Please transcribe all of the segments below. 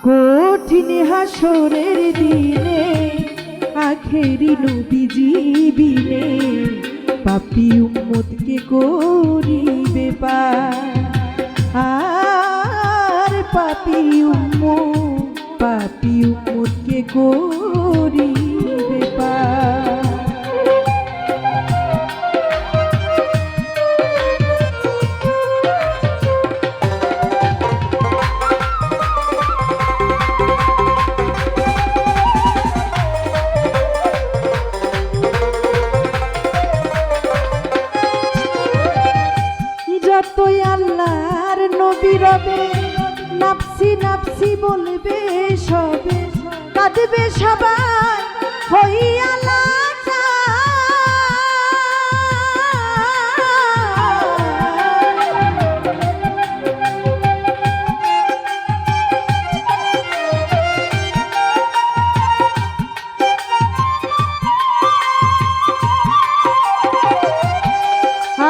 কঠিন হাসরের দিনে আখেরি নবীজি বিনে পাপী উম্মতকে করিবে পার। আর পাপী উম্মতকে করিবে পার। যতই আল্লাহর নবী রবে নাফসি নাফসি বলবে সবে, কাঁদবে সবাই হইয়া লাচার।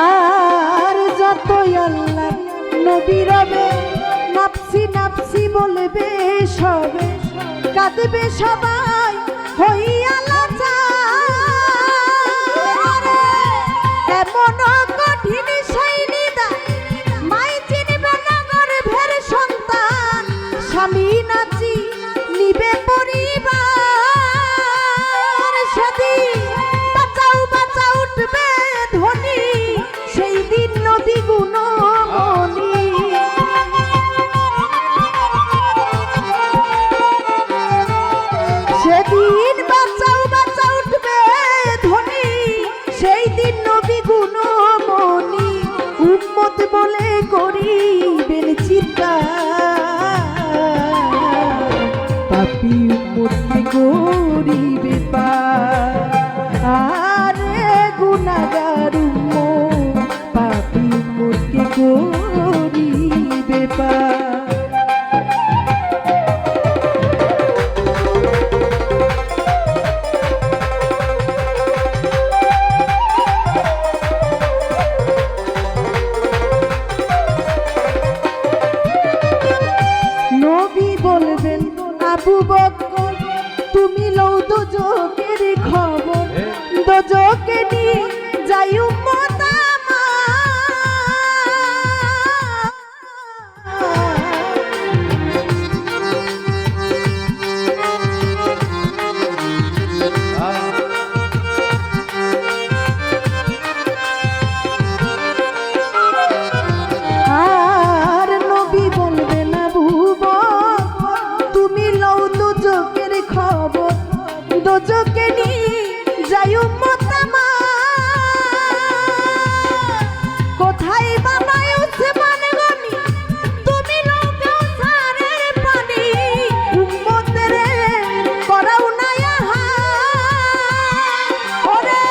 আর যতই আল্লাহ নবী রবে নাফসি নাফসি বলবে সবে, কাঁদবে সবাই হইয়া লাচার। এমন কঠিন সেই নিদান মাই চিনবে না গর্ভের সন্তান, স্বামী নাচি নিবে পরিবার। সেদিন বাঁচাও বাঁচা উঠবে ধ্বনি, সেই দিন নবী গুণমণি। সেদিন বাঁচাও বাঁচা উঠবে ধ্বনি, সেই দিন নবী গুণমণি। উম্মত বলে করিবেন চিৎকার, পাপী উম্মতকে করিবে পার। আরে গুনাহগার উম্মত পাপী উম্মতকে করিবে পার। নবী বলবেন আবু বকর তুমি লও দোজখের খবর, দোজখে নিয়ে যাই উম্মত আর নবী বলবেন আবু বকর তুমি লও দোজখের খবর, দোজখে নিয়ে যাই উম্মত কোথায় বানায় উসমান গনি তুমি লও কাউসারের পানি। উম্মতের করাও না ওরে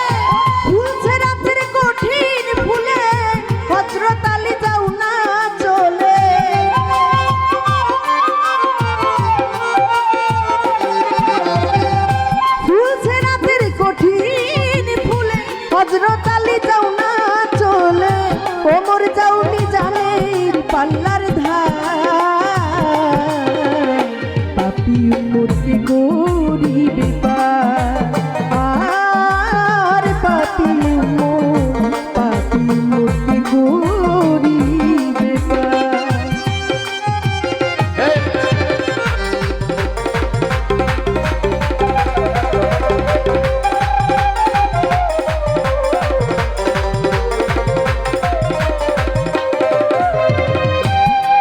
ফুলছে রাতের কঠিন ফুলে, হযরত আলী যাও না চলে। ফুলছে রাতের কঠিন ফুলে, হযরত আলী যাও না চলে। ওমর যাও মিজানের পাল্লার ধার, পাপী উম্মতকে করিবে পার। আর পাপী উম্মতকে করিবে পার।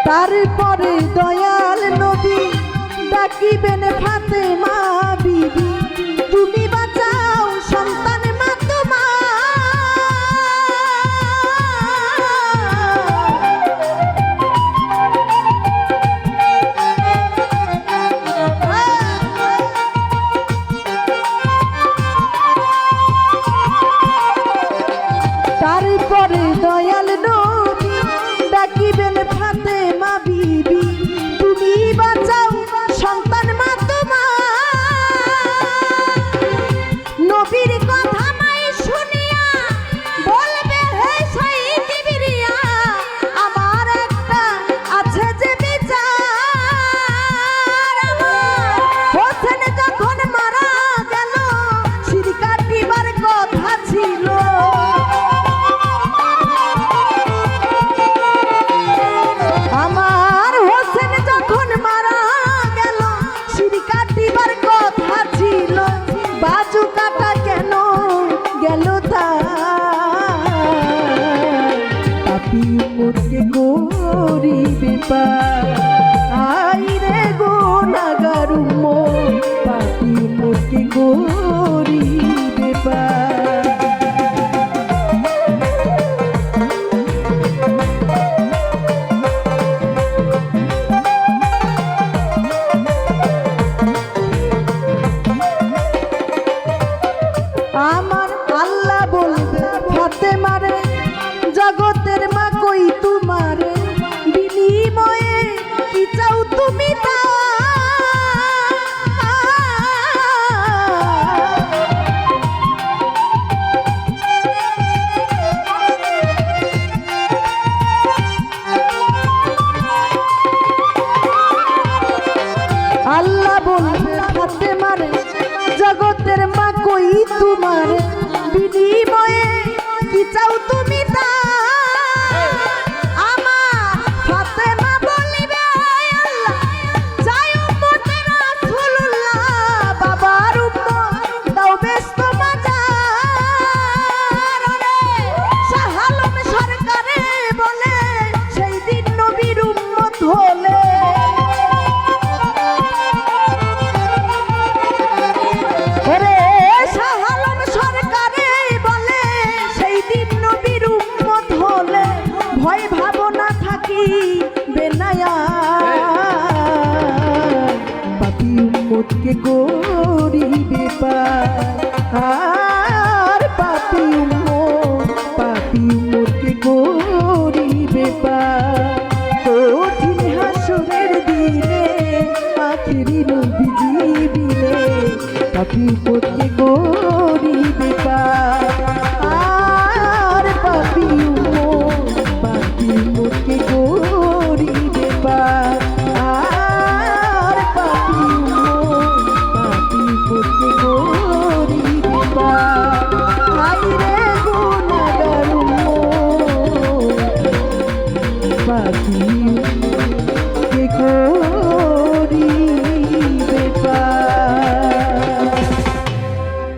তারপরে দয়াল নবী ডাকিবেন ফাতেমা বিবি, তুমি বাঁচাও সন্তান মা তোমার। তারপরে দয়াল নবী ডাকিবেন ফাতেমা বিবি, তুমি বাঁচাও সন্তান মা বলবে ফাতেমারে জগতের মা কই তোমার বিনিময়ে কি চাও তুমি তা আমার ফাতেমা বলিবে আল্লাহ চাই উম্মতের রাসূলুল্লাহ বাবার উম্মত দাও ব্যস্ত মাজার রে শাহ আলম সরকারে বলে সেই দিন নবীর উম্মত হলে ওরে শাহ আলম সরকারে বলে সেই দিন নবীর উম্মত হলে ভয় ভাবনা থাকি বেনায়া পাপী উম্মতকে করিবে পার